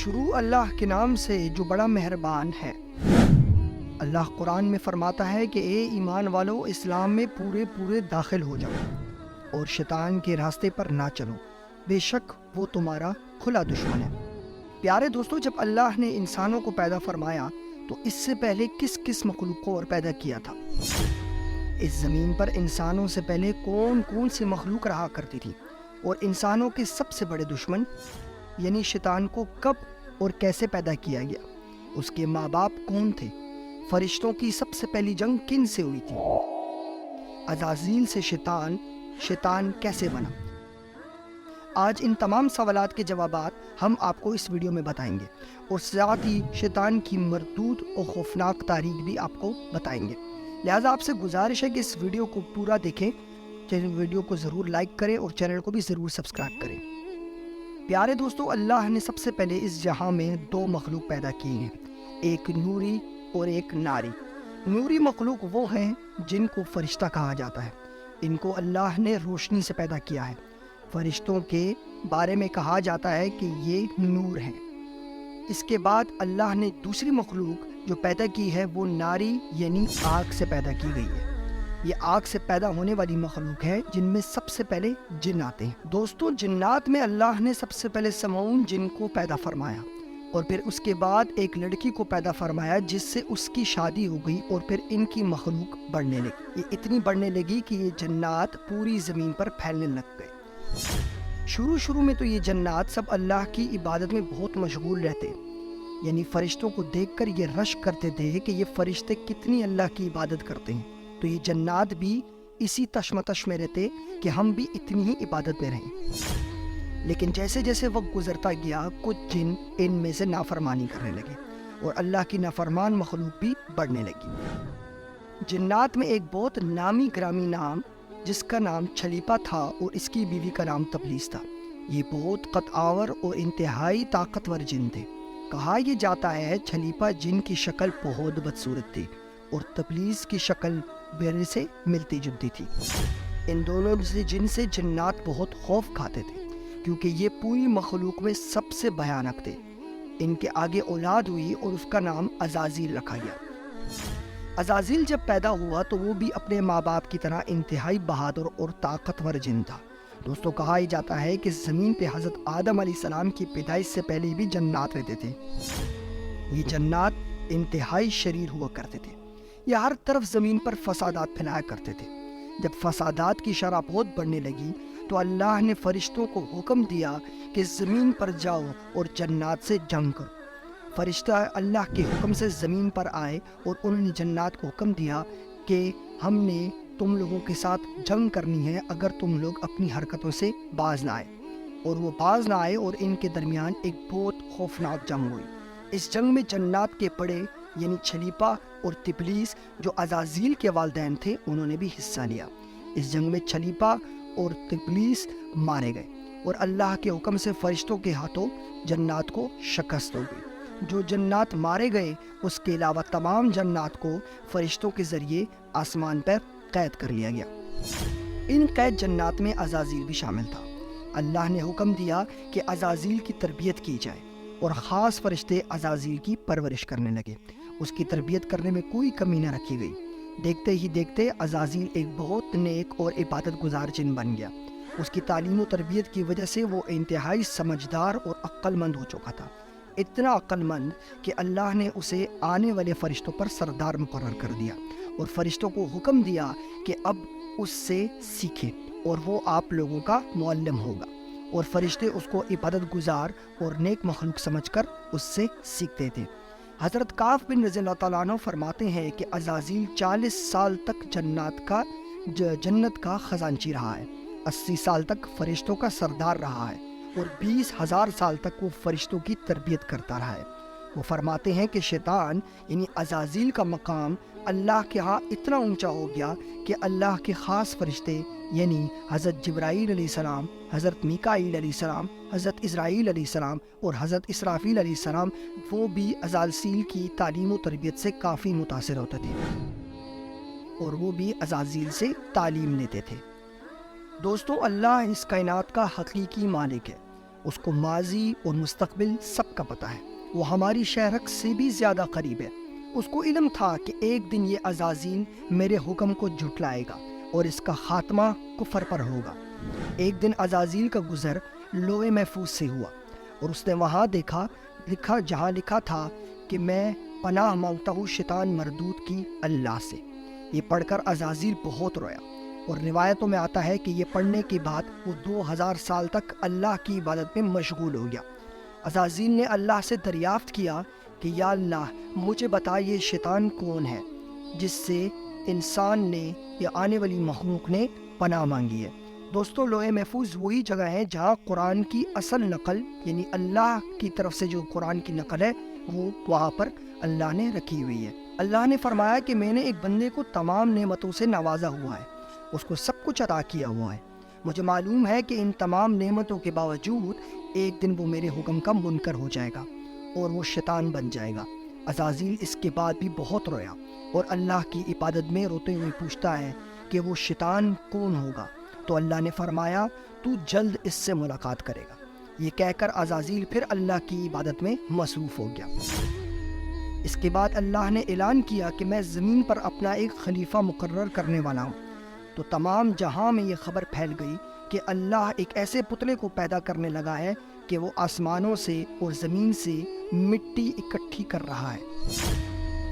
شروع اللہ کے نام سے جو بڑا مہربان ہے۔ اللہ قرآن میں فرماتا ہے کہ اے ایمان والو، اسلام میں پورے داخل ہو جاؤ اور شیطان کے راستے پر نہ چلو، بے شک وہ تمہارا کھلا دشمن ہے۔ پیارے دوستو، جب اللہ نے انسانوں کو پیدا فرمایا تو اس سے پہلے کس کس مخلوق کو اور پیدا کیا تھا؟ اس زمین پر انسانوں سے پہلے کون کون سی مخلوق رہا کرتی تھی، اور انسانوں کے سب سے بڑے دشمن یعنی شیطان کو کب اور کیسے پیدا کیا گیا؟ اس کے ماں باپ کون تھے؟ فرشتوں کی سب سے پہلی جنگ کن سے ہوئی تھی؟ عزازیل سے شیطان کیسے بنا؟ آج ان تمام سوالات کے جوابات ہم آپ کو اس ویڈیو میں بتائیں گے، اور ساتھ ہی شیطان کی مردود اور خوفناک تاریخ بھی آپ کو بتائیں گے۔ لہٰذا آپ سے گزارش ہے کہ اس ویڈیو کو پورا دیکھیں، ویڈیو کو ضرور لائک کریں اور چینل کو بھی ضرور سبسکرائب کریں۔ پیارے دوستو، اللہ نے سب سے پہلے اس جہاں میں دو مخلوق پیدا کی ہیں، ایک نوری اور ایک ناری۔ نوری مخلوق وہ ہیں جن کو فرشتہ کہا جاتا ہے۔ ان کو اللہ نے روشنی سے پیدا کیا ہے۔ فرشتوں کے بارے میں کہا جاتا ہے کہ یہ نور ہیں۔ اس کے بعد اللہ نے دوسری مخلوق جو پیدا کی ہے وہ ناری یعنی آگ سے پیدا کی گئی ہے۔ یہ آگ سے پیدا ہونے والی مخلوق ہے جن میں سب سے پہلے جن آتے ہیں۔ دوستو، جنات میں اللہ نے سب سے پہلے سمعون جن کو پیدا فرمایا، اور پھر اس کے بعد ایک لڑکی کو پیدا فرمایا جس سے اس کی شادی ہو گئی، اور پھر ان کی مخلوق بڑھنے لگی۔ یہ اتنی بڑھنے لگی کہ یہ جنات پوری زمین پر پھیلنے لگ گئے۔ شروع میں تو یہ جنات سب اللہ کی عبادت میں بہت مشغول رہتے، یعنی فرشتوں کو دیکھ کر یہ رشک کرتے تھے کہ یہ فرشتے کتنی اللہ کی عبادت کرتے ہیں، تو یہ جنات بھی اسی تشمتش میں رہتے کہ ہم بھی اتنی ہی عبادت میں رہیں۔ لیکن جیسے جیسے وقت گزرتا گیا، کچھ جن ان میں سے نافرمانی کرنے لگے، اور اللہ کی نافرمان مخلوق بھی بڑھنے لگی۔ جنات میں ایک بہت نامی گرامی نام جس کا نام چھلیپا تھا، اور اس کی بیوی کا نام تبلیس تھا۔ یہ بہت قطعور اور انتہائی طاقتور جن تھے۔ کہا یہ جاتا ہے چھلیپا جن کی شکل بہت بدصورت تھی، اور تبلیس کی شکل بیرے سے ملتی جلتی تھی۔ ان دونوں جن سے جنات بہت خوف کھاتے تھے، کیونکہ یہ پوری مخلوق میں سب سے بھیانک تھے۔ ان کے آگے اولاد ہوئی اور اس کا نام عزازیل رکھا گیا۔ عزازیل جب پیدا ہوا تو وہ بھی اپنے ماں باپ کی طرح انتہائی بہادر اور طاقتور جن تھا۔ دوستو، کہا ہی جاتا ہے کہ زمین پہ حضرت آدم علیہ السلام کی پیدائش سے پہلے بھی جنات رہتے تھے۔ یہ جنات انتہائی شریر ہوا کرتے تھے۔ یہ ہر طرف زمین پر فسادات پھیلایا کرتے تھے۔ جب فسادات کی شرح بہت بڑھنے لگی تو اللہ نے فرشتوں کو حکم دیا کہ زمین پر جاؤ اور جنات سے جنگ کرو۔ فرشتہ اللہ کے حکم سے زمین پر آئے، اور انہوں نے جنات کو حکم دیا کہ ہم نے تم لوگوں کے ساتھ جنگ کرنی ہے اگر تم لوگ اپنی حرکتوں سے باز نہ آئے۔ اور وہ باز نہ آئے، اور ان کے درمیان ایک بہت خوفناک جنگ ہوئی۔ اس جنگ میں جنات کے بڑے یعنی چھلیپا اور تبلیس جو عزازیل کے والدین تھے انہوں نے بھی حصہ لیا۔ اس جنگ میں چھلیپا اور تبلیس مارے گئے، اور اللہ کے حکم سے فرشتوں کے ہاتھوں جنات کو شکست ہو گئی۔ جو جنات مارے گئے اس کے علاوہ تمام جنات کو فرشتوں کے ذریعے آسمان پر قید کر لیا گیا۔ ان قید جنات میں عزازیل بھی شامل تھا۔ اللہ نے حکم دیا کہ عزازیل کی تربیت کی جائے، اور خاص فرشتے عزازیل کی پرورش کرنے لگے۔ اس کی تربیت کرنے میں کوئی کمی نہ رکھی گئی۔ دیکھتے ہی دیکھتے عزازیل ایک بہت نیک اور عبادت گزار جن بن گیا۔ اس کی تعلیم و تربیت کی وجہ سے وہ انتہائی سمجھدار اور عقل مند ہو چکا تھا۔ اتنا عقل مند کہ اللہ نے اسے آنے والے فرشتوں پر سردار مقرر کر دیا، اور فرشتوں کو حکم دیا کہ اب اس سے سیکھیں اور وہ آپ لوگوں کا معلم ہوگا۔ اور فرشتے اس کو عبادت گزار اور نیک مخلوق سمجھ کر اس سے سیکھتے تھے۔ حضرت کعب بن رضی اللہ تعالیٰ عنہ فرماتے ہیں کہ عزازیل 40 سال تک جنت کا خزانچی رہا ہے، 80 سال تک فرشتوں کا سردار رہا ہے، اور 20,000 سال تک وہ فرشتوں کی تربیت کرتا رہا ہے۔ وہ فرماتے ہیں کہ شیطان یعنی عزازیل کا مقام اللہ کے ہاں اتنا اونچا ہو گیا کہ اللہ کے خاص فرشتے یعنی حضرت جبرائیل علیہ السلام، حضرت میکائیل علیہ السلام، حضرت اسرائیل علیہ السلام اور حضرت اسرافیل علیہ السلام وہ بھی عزازیل کی تعلیم و تربیت سے کافی متاثر ہوتے تھے، اور وہ بھی عزازیل سے تعلیم لیتے تھے۔ دوستو، اللہ اس کائنات کا حقیقی مالک ہے۔ اس کو ماضی اور مستقبل سب کا پتہ ہے، وہ ہماری شہرک سے بھی زیادہ قریب ہے۔ اس کو علم تھا کہ ایک دن یہ عزازیل میرے حکم کو جھٹلائے گا اور اس کا خاتمہ کفر پر ہوگا۔ ایک دن عزازیل کا گزر لوح محفوظ سے ہوا اور اس نے وہاں لکھا جہاں لکھا تھا کہ میں پناہ مانگتا ہوں شیطان مردود کی اللہ سے۔ یہ پڑھ کر عزازیل بہت رویا، اور روایتوں میں آتا ہے کہ یہ پڑھنے کے بعد وہ 2000 سال تک اللہ کی عبادت میں مشغول ہو گیا۔ عزازیل نے اللہ سے دریافت کیا کہ یا اللہ مجھے بتا یہ شیطان کون ہے جس سے انسان نے یا آنے والی مخلوق نے پناہ مانگی ہے۔ دوستو، لوح محفوظ وہی جگہ ہے جہاں قرآن کی اصل نقل یعنی اللہ کی طرف سے جو قرآن کی نقل ہے وہ وہاں پر اللہ نے رکھی ہوئی ہے۔ اللہ نے فرمایا کہ میں نے ایک بندے کو تمام نعمتوں سے نوازا ہوا ہے، اس کو سب کچھ عطا کیا ہوا ہے۔ مجھے معلوم ہے کہ ان تمام نعمتوں کے باوجود ایک دن وہ میرے حکم کا منکر ہو جائے گا اور وہ شیطان بن جائے گا۔ عزازیل اس کے بعد بھی بہت رویا اور اللہ کی عبادت میں روتے ہوئے پوچھتا ہے کہ وہ شیطان کون ہوگا؟ تو اللہ نے فرمایا تو جلد اس سے ملاقات کرے گا۔ یہ کہہ کر عزازیل پھر اللہ کی عبادت میں مصروف ہو گیا۔ اس کے بعد اللہ نے اعلان کیا کہ میں زمین پر اپنا ایک خلیفہ مقرر کرنے والا ہوں۔ تو تمام جہاں میں یہ خبر پھیل گئی کہ اللہ ایک ایسے پتلے کو پیدا کرنے لگا ہے کہ وہ آسمانوں سے اور زمین سے مٹی اکٹھی کر رہا ہے۔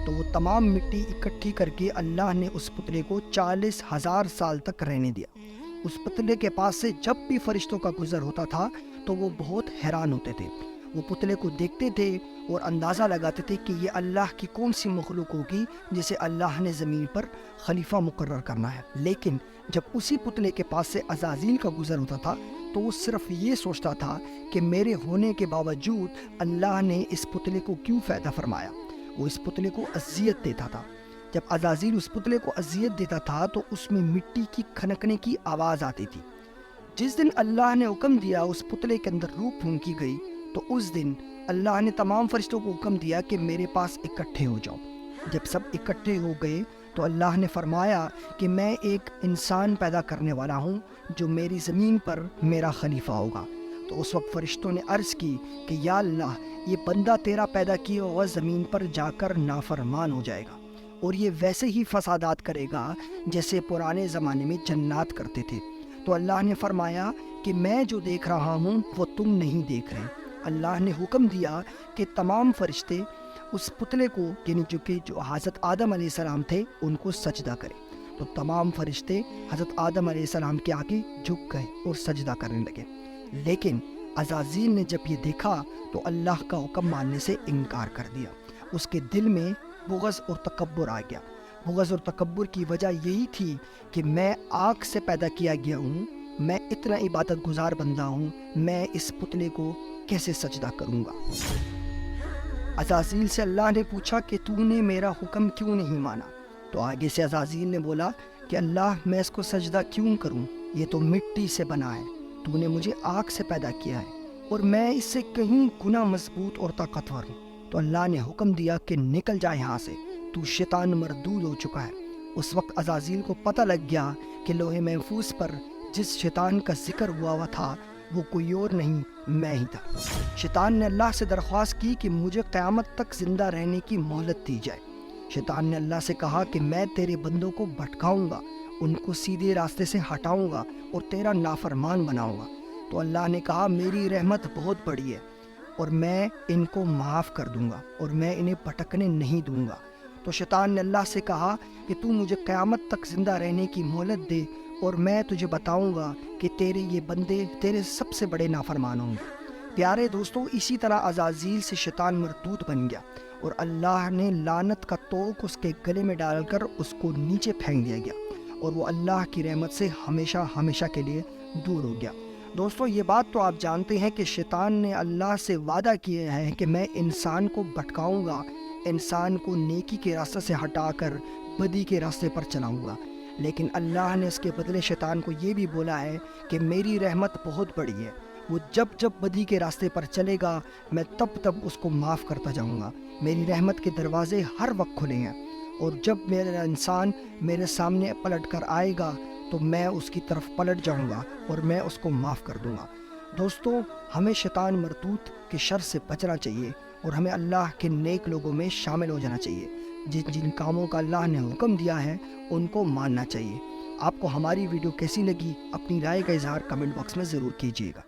تو وہ تمام مٹی اکٹھی کر کے اللہ نے اس پتلے کو 40,000 سال تک رہنے دیا۔ اس پتلے کے پاس سے جب بھی فرشتوں کا گزر ہوتا تھا تو وہ بہت حیران ہوتے تھے۔ وہ پتلے کو دیکھتے تھے اور اندازہ لگاتے تھے کہ یہ اللہ کی کون سی مخلوق ہوگی جسے اللہ نے زمین پر خلیفہ مقرر کرنا ہے۔ لیکن جب اسی پتلے کے پاس سے عزازیل کا گزر ہوتا تھا تو وہ صرف یہ سوچتا تھا کہ میرے ہونے کے باوجود اللہ نے اس پتلے کو کیوں پیدا فرمایا۔ وہ اس پتلے کو اذیت دیتا تھا۔ جب عزازیل اس پتلے کو اذیت دیتا تھا تو اس میں مٹی کی کھنکنے کی آواز آتی تھی۔ جس دن اللہ نے حکم دیا اس پتلے کے اندر روح پھونکی گئی تو اس دن اللہ نے تمام فرشتوں کو حکم دیا کہ میرے پاس اکٹھے ہو جاؤ۔ جب سب اکٹھے ہو گئے تو اللہ نے فرمایا کہ میں ایک انسان پیدا کرنے والا ہوں جو میری زمین پر میرا خلیفہ ہوگا۔ تو اس وقت فرشتوں نے عرض کی کہ یا اللہ یہ بندہ تیرا پیدا کیا ہوا زمین پر جا کر نافرمان ہو جائے گا اور یہ ویسے ہی فسادات کرے گا جیسے پرانے زمانے میں جنات کرتے تھے۔ تو اللہ نے فرمایا کہ میں جو دیکھ رہا ہوں وہ تم نہیں دیکھ رہے۔ اللہ نے حکم دیا کہ تمام فرشتے اس پتلے کو یعنی جو حضرت آدم علیہ السلام تھے ان کو سجدہ کرے۔ تو تمام فرشتے حضرت آدم علیہ السلام کے آگے جھک گئے اور سجدہ کرنے لگے۔ لیکن عزازیل نے جب یہ دیکھا تو اللہ کا حکم ماننے سے انکار کر دیا۔ اس کے دل میں بغض اور تکبر آ گیا۔ بغض اور تکبر کی وجہ یہی تھی کہ میں آگ سے پیدا کیا گیا ہوں، میں اتنا عبادت گزار بندہ ہوں، میں اس پتلے کو کیسے سجدہ کروں گا۔ عزازیل سے اللہ نے پوچھا کہ تو نے میرا حکم کیوں نہیں مانا؟ تو آگے سے عزازیل نے بولا کہ اللہ میں اس کو سجدہ کیوں کروں، یہ تو مٹی سے بنا ہے، تو نے مجھے آگ سے پیدا کیا ہے اور میں اس سے کہیں گنا مضبوط اور طاقتور ہوں۔ تو اللہ نے حکم دیا کہ نکل جا یہاں سے، تو شیطان مردود ہو چکا ہے۔ اس وقت عزازیل کو پتہ لگ گیا کہ لوح محفوظ پر جس شیطان کا ذکر ہوا تھا وہ کوئی اور نہیں میں ہی تھا۔ شیطان نے اللہ سے درخواست کی کہ مجھے قیامت تک زندہ رہنے کی مہلت دی جائے۔ شیطان نے اللہ سے کہا کہ میں تیرے بندوں کو بھٹکاؤں گا، ان کو سیدھے راستے سے ہٹاؤں گا اور تیرا نافرمان بناؤں گا۔ تو اللہ نے کہا میری رحمت بہت بڑی ہے اور میں ان کو معاف کر دوں گا اور میں انہیں بھٹکنے نہیں دوں گا۔ تو شیطان نے اللہ سے کہا کہ تو مجھے قیامت تک زندہ رہنے کی مہلت دے اور میں تجھے بتاؤں گا کہ تیرے یہ بندے تیرے سب سے بڑے نافرمان ہوں گے۔ پیارے دوستو، اسی طرح عزازیل سے شیطان مردود بن گیا اور اللہ نے لعنت کا توق اس کے گلے میں ڈال کر اس کو نیچے پھینک دیا گیا اور وہ اللہ کی رحمت سے ہمیشہ ہمیشہ کے لیے دور ہو گیا۔ دوستو، یہ بات تو آپ جانتے ہیں کہ شیطان نے اللہ سے وعدہ کیا ہے کہ میں انسان کو بھٹکاؤں گا، انسان کو نیکی کے راستے سے ہٹا کر بدی کے راستے پر چلاؤں گا۔ لیکن اللہ نے اس کے بدلے شیطان کو یہ بھی بولا ہے کہ میری رحمت بہت بڑی ہے، وہ جب جب بدی کے راستے پر چلے گا میں تب تب اس کو معاف کرتا جاؤں گا۔ میری رحمت کے دروازے ہر وقت کھلے ہیں اور جب میرا انسان میرے سامنے پلٹ کر آئے گا تو میں اس کی طرف پلٹ جاؤں گا اور میں اس کو معاف کر دوں گا۔ دوستوں، ہمیں شیطان مردود کے شر سے بچنا چاہیے اور ہمیں اللہ کے نیک لوگوں میں شامل ہو جانا چاہیے۔ جن جن کاموں کا اللہ نے حکم دیا ہے ان کو ماننا چاہیے۔ آپ کو ہماری ویڈیو کیسی لگی؟ اپنی رائے کا اظہار کمنٹ باکس میں ضرور کیجیے گا۔